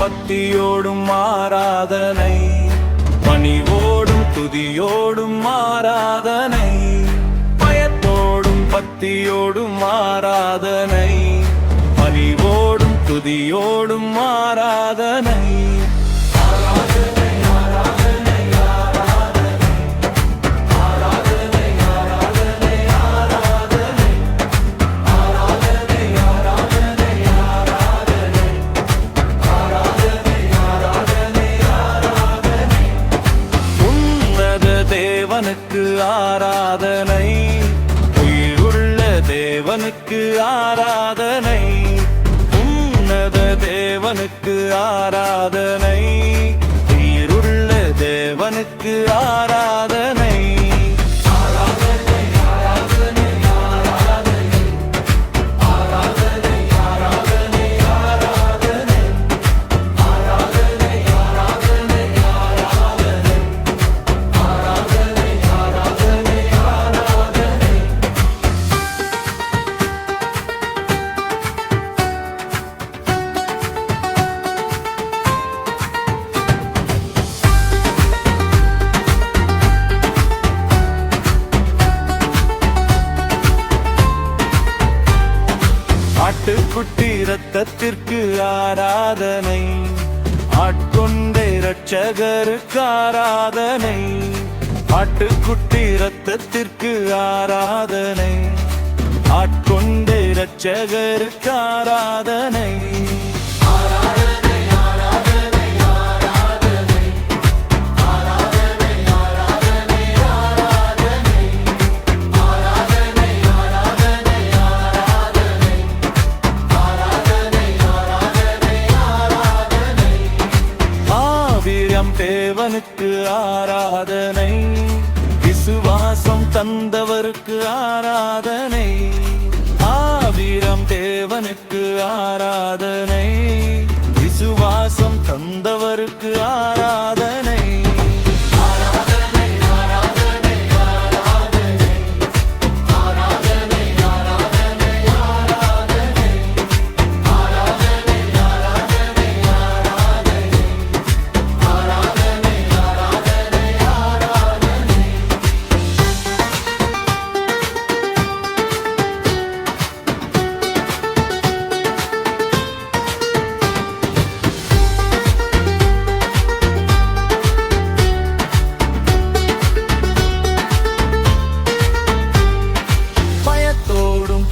பக்தியோடும் ஆராதனை, பணிவோடும் துதியோடும் ஆராதனை, பயத்தோடும் பக்தியோடும் ஆராதனை, பணிவோடும் துதியோடும் ஆராதனை. தேவனுக்கு ஆராதனை, உயிருள்ள தேவனுக்கு ஆராதனை, உன்னத தேவனுக்கு ஆராதனை, உயிருள்ள தேவனுக்கு ஆராதனை. ஆட்டுக்குட்டி இரத்தத்திற்கு ஆராதனை, ஆட்கொண்ட இரட்சகருக்கு ஆராதனை, ஆட்டுக்குட்டி இரத்தத்திற்கு ஆராதனை, ஆட்கொண்ட இரட்சகருக்கு ஆராதனை. தேவனுக்கு ஆராதனை, விசுவாசம் தந்தவருக்கு ஆராதனை, ஆவீரம் தேவனுக்கு ஆராதனை, விசுவாசம் தந்தவருக்கு ஆராதனை.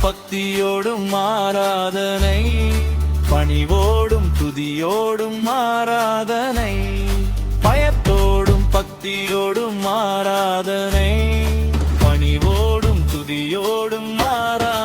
பக்தியோடும் ஆராதனை, பணிவோடும் துதியோடும் ஆராதனை, பயத்தோடும் பக்தியோடும் ஆராதனை, பணிவோடும் துதியோடும் ஆராதனை.